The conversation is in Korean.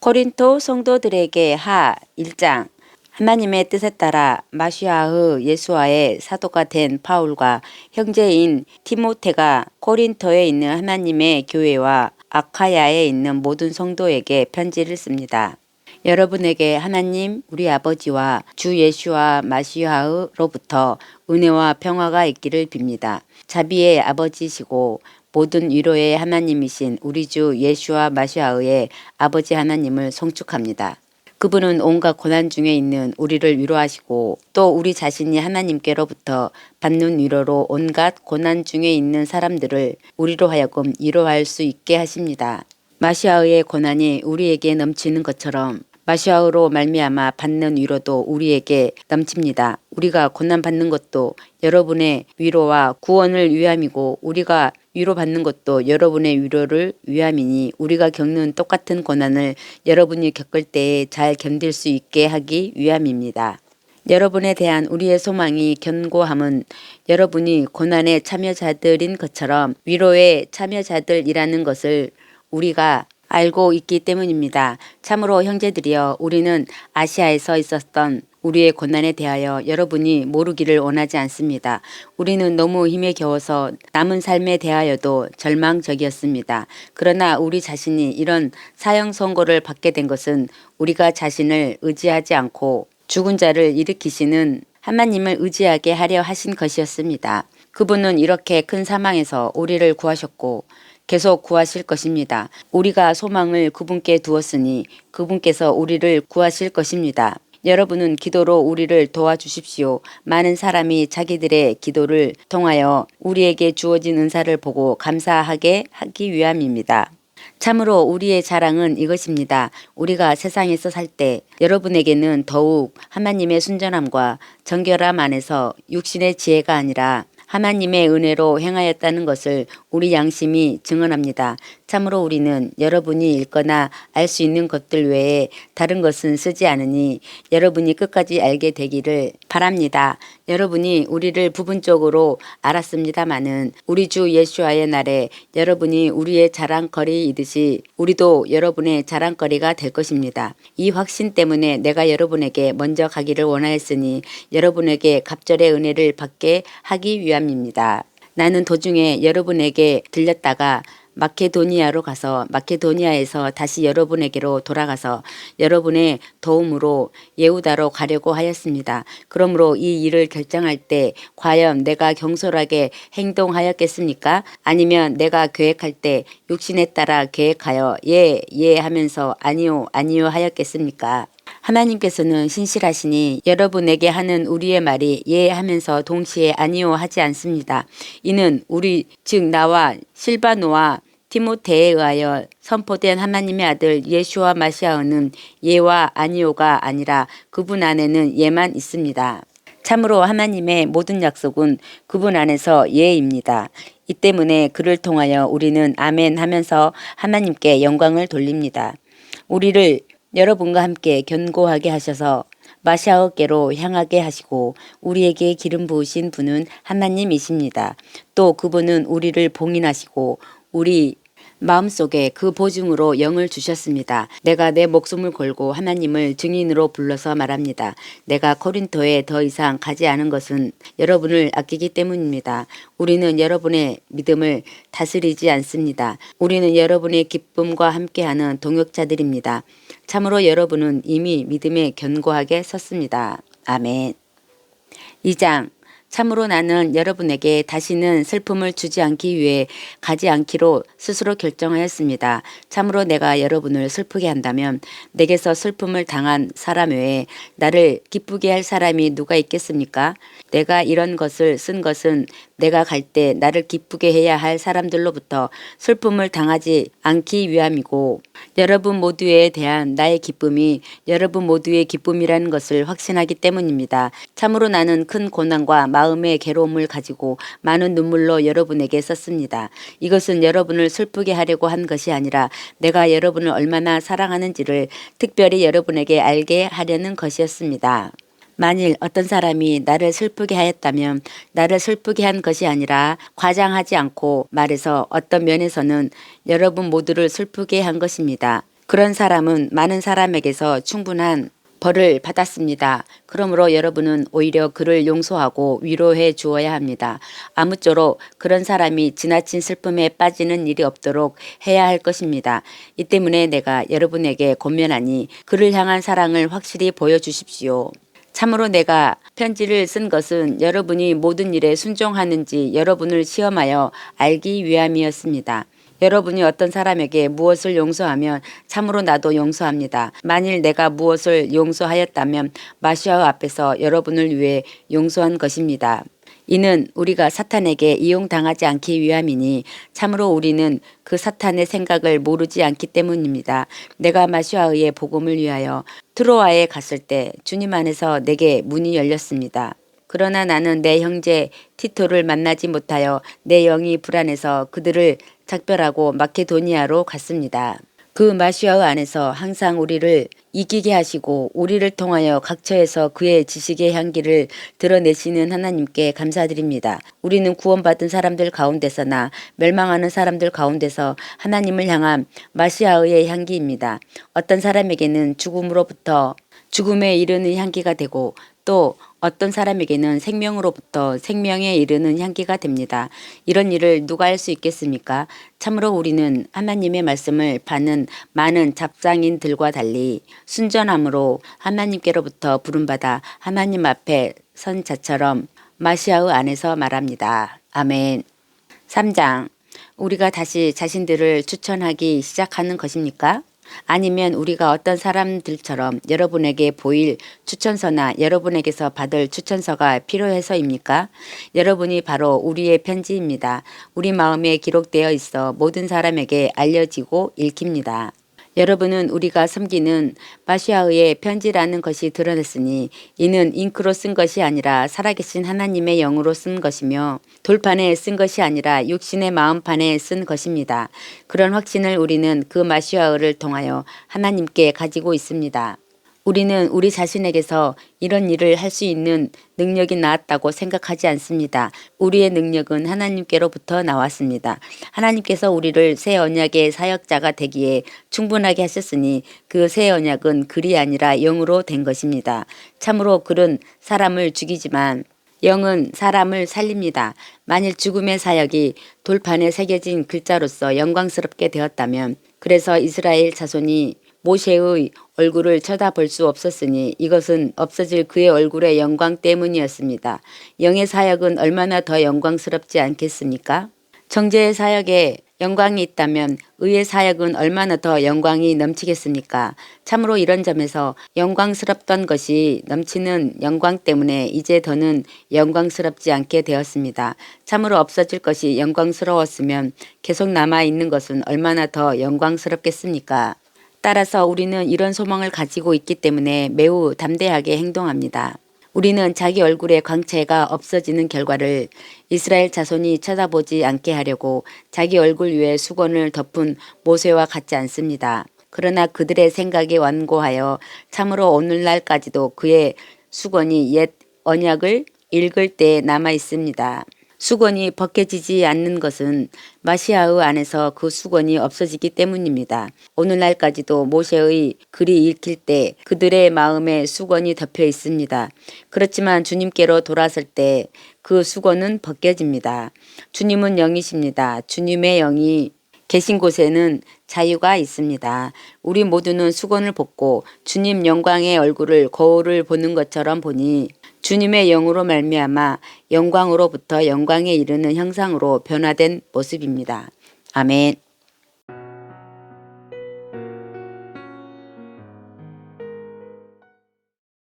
고린도 성도들에게 하 1장. 하나님의 뜻에 따라 마시아의 예수와의 사도가 된 바울과 형제인 디모데가 고린도에 있는 하나님의 교회와 아카야에 있는 모든 성도에게 편지를 씁니다. 여러분에게 하나님 우리 아버지와 주 예수와 마시아로부터 은혜와 평화가 있기를 빕니다. 자비의 아버지시고 모든 위로의 하나님이신 우리 주 예수와 마시아의 아버지 하나님을 송축합니다. 그분은 온갖 고난 중에 있는 우리를 위로하시고 또 우리 자신이 하나님께로부터 받는 위로로 온갖 고난 중에 있는 사람들을 우리로 하여금 위로할 수 있게 하십니다. 마시아의 고난이 우리에게 넘치는 것처럼 마시아로 말미암아 받는 위로도 우리에게 넘칩니다. 우리가 고난받는 것도 여러분의 위로와 구원을 위함이고 우리가 위로받는 것도 여러분의 위로를 위함이니 우리가 겪는 똑같은 고난을 여러분이 겪을 때에 잘 견딜 수 있게 하기 위함입니다. 여러분에 대한 우리의 소망이 견고함은 여러분이 고난의 참여자들인 것처럼 위로의 참여자들이라는 것을 우리가 알고 있기 때문입니다. 참으로 형제들이여 우리는 아시아에서 있었던 우리의 고난에 대하여 여러분이 모르기를 원하지 않습니다. 우리는 너무 힘에 겨워서 남은 삶에 대하여도 절망적이었습니다. 그러나 우리 자신이 이런 사형 선고를 받게 된 것은 우리가 자신을 의지하지 않고 죽은 자를 일으키시는 하나님을 의지하게 하려 하신 것이었습니다. 그분은 이렇게 큰 사망에서 우리를 구하셨고 계속 구하실 것입니다. 우리가 소망을 그분께 두었으니 그분께서 우리를 구하실 것입니다. 여러분은 기도로 우리를 도와주십시오. 많은 사람이 자기들의 기도를 통하여 우리에게 주어진 은사를 보고 감사하게 하기 위함입니다. 참으로 우리의 자랑은 이것입니다. 우리가 세상에서 살 때 여러분에게는 더욱 하나님의 순전함과 정결함 안에서 육신의 지혜가 아니라 하나님의 은혜로 행하였다는 것을 우리 양심이 증언합니다. 참으로 우리는 여러분이 읽거나 알 수 있는 것들 외에 다른 것은 쓰지 않으니 여러분이 끝까지 알게 되기를 바랍니다. 여러분이 우리를 부분적으로 알았습니다마는 우리 주 예수와의 날에 여러분이 우리의 자랑거리이듯이 우리도 여러분의 자랑거리가 될 것입니다. 이 확신 때문에 내가 여러분에게 먼저 가기를 원하였으니 여러분에게 갑절의 은혜를 받게 하기 위함입니다. 나는 도중에 여러분에게 들렸다가 마케도니아로 가서 마케도니아에서 다시 여러분에게로 돌아가서 여러분의 도움으로 예후다로 가려고 하였습니다. 그러므로 이 일을 결정할 때 과연 내가 경솔하게 행동하였겠습니까? 아니면 내가 계획할 때 육신에 따라 계획하여 예 하면서 아니요 하였겠습니까? 하나님께서는 신실하시니 여러분에게 하는 우리의 말이 예 하면서 동시에 아니요 하지 않습니다. 이는 우리 즉 나와 실바노와 디모데에 의하여 선포된 하나님의 아들 예수와 마시아는 예와 아니요가 아니라 그분 안에는 예만 있습니다. 참으로 하나님의 모든 약속은 그분 안에서 예입니다. 이 때문에 그를 통하여 우리는 아멘 하면서 하나님께 영광을 돌립니다. 우리를 여러분과 함께 견고하게 하셔서 마시아께로 향하게 하시고 우리에게 기름 부으신 분은 하나님이십니다. 또 그분은 우리를 봉인하시고 우리 마음속에 그 보증으로 영을 주셨습니다. 내가 내 목숨을 걸고 하나님을 증인으로 불러서 말합니다. 내가 고린도에 더 이상 가지 않은 것은 여러분을 아끼기 때문입니다. 우리는 여러분의 믿음을 다스리지 않습니다. 우리는 여러분의 기쁨과 함께하는 동역자들입니다. 참으로 여러분은 이미 믿음에 견고하게 섰습니다. 아멘. 2장. 참으로 나는 여러분에게 다시는 슬픔을 주지 않기 위해 가지 않기로 스스로 결정하였습니다. 참으로 내가 여러분을 슬프게 한다면 내게서 슬픔을 당한 사람 외에 나를 기쁘게 할 사람이 누가 있겠습니까? 내가 이런 것을 쓴 것은 내가 갈 때 나를 기쁘게 해야 할 사람들로부터 슬픔을 당하지 않기 위함이고 여러분 모두에 대한 나의 기쁨이 여러분 모두의 기쁨이라는 것을 확신하기 때문입니다. 참으로 나는 큰 고난과 마음의 괴로움을 가지고 많은 눈물로 여러분에게 썼습니다. 이것은 여러분을 슬프게 하려고 한 것이 아니라 내가 여러분을 얼마나 사랑하는지를 특별히 여러분에게 알게 하려는 것이었습니다. 만일 어떤 사람이 나를 슬프게 하였다면 나를 슬프게 한 것이 아니라 과장하지 않고 말해서 어떤 면에서는 여러분 모두를 슬프게 한 것입니다. 그런 사람은 많은 사람에게서 충분한 벌을 받았습니다. 그러므로 여러분은 오히려 그를 용서하고 위로해 주어야 합니다. 아무쪼록 그런 사람이 지나친 슬픔에 빠지는 일이 없도록 해야 할 것입니다. 이 때문에 내가 여러분에게 권면하니 그를 향한 사랑을 확실히 보여주십시오. 참으로 내가 편지를 쓴 것은 여러분이 모든 일에 순종하는지 여러분을 시험하여 알기 위함이었습니다. 여러분이 어떤 사람에게 무엇을 용서하면 참으로 나도 용서합니다. 만일 내가 무엇을 용서하였다면 마시아 앞에서 여러분을 위해 용서한 것입니다. 이는 우리가 사탄에게 이용당하지 않기 위함이니 참으로 우리는 그 사탄의 생각을 모르지 않기 때문입니다. 내가 마시아의 복음을 위하여 트로아에 갔을 때 주님 안에서 내게 문이 열렸습니다. 그러나 나는 내 형제 티토를 만나지 못하여 내 영이 불안해서 그들을 작별하고 마케도니아로 갔습니다. 그 마시아 안에서 항상 우리를 이기게 하시고 우리를 통하여 각처에서 그의 지식의 향기를 드러내시는 하나님께 감사드립니다. 우리는 구원받은 사람들 가운데서나 멸망하는 사람들 가운데서 하나님을 향한 마시아의 향기입니다. 어떤 사람에게는 죽음으로부터 죽음에 이르는 향기가 되고 또 어떤 사람에게는 생명으로부터 생명에 이르는 향기가 됩니다. 이런 일을 누가 할 수 있겠습니까? 참으로 우리는 하나님의 말씀을 받는 많은 잡상인들과 달리 순전함으로 하나님께로부터 부름받아 하나님 앞에 선 자처럼 마시아의 안에서 말합니다. 아멘. 3장. 우리가 다시 자신들을 추천하기 시작하는 것입니까? 아니면 우리가 어떤 사람들처럼 여러분에게 보일 추천서나 여러분에게서 받을 추천서가 필요해서입니까? 여러분이 바로 우리의 편지입니다. 우리 마음에 기록되어 있어 모든 사람에게 알려지고 읽힙니다. 여러분은 우리가 섬기는 마시아의 편지라는 것이 드러냈으니 이는 잉크로 쓴 것이 아니라 살아계신 하나님의 영으로 쓴 것이며 돌판에 쓴 것이 아니라 육신의 마음판에 쓴 것입니다. 그런 확신을 우리는 그 마시아를 통하여 하나님께 가지고 있습니다. 우리는 우리 자신에게서 이런 일을 할 수 있는 능력이 나왔다고 생각하지 않습니다. 우리의 능력은 하나님께로부터 나왔습니다. 하나님께서 우리를 새 언약의 사역자가 되기에 충분하게 하셨으니 그 새 언약은 글이 아니라 영으로 된 것입니다. 참으로 글은 사람을 죽이지만 영은 사람을 살립니다. 만일 죽음의 사역이 돌판에 새겨진 글자로서 영광스럽게 되었다면 그래서 이스라엘 자손이 모세의 얼굴을 쳐다볼 수 없었으니 이것은 없어질 그의 얼굴의 영광 때문이었습니다. 영의 사역은 얼마나 더 영광스럽지 않겠습니까? 정죄의 사역에 영광이 있다면 의의 사역은 얼마나 더 영광이 넘치겠습니까? 참으로 이런 점에서 영광스럽던 것이 넘치는 영광 때문에 이제 더는 영광스럽지 않게 되었습니다. 참으로 없어질 것이 영광스러웠으면 계속 남아있는 것은 얼마나 더 영광스럽겠습니까? 따라서 우리는 이런 소망을 가지고 있기 때문에 매우 담대하게 행동합니다. 우리는 자기 얼굴의 광채가 없어지는 결과를 이스라엘 자손이 쳐다보지 않게 하려고 자기 얼굴 위에 수건을 덮은 모세와 같지 않습니다. 그러나 그들의 생각에 완고하여 참으로 오늘날까지도 그의 수건이 옛 언약을 읽을 때 남아 있습니다. 수건이 벗겨지지 않는 것은 마시아의 안에서 그 수건이 없어지기 때문입니다. 오늘날까지도 모세의 글이 읽힐 때 그들의 마음에 수건이 덮여 있습니다. 그렇지만 주님께로 돌아설 때 그 수건은 벗겨집니다. 주님은 영이십니다. 주님의 영이 계신 곳에는 자유가 있습니다. 우리 모두는 수건을 벗고 주님 영광의 얼굴을 거울을 보는 것처럼 보니 주님의 영으로 말미암아 영광으로부터 영광에 이르는 형상으로 변화된 모습입니다. 아멘.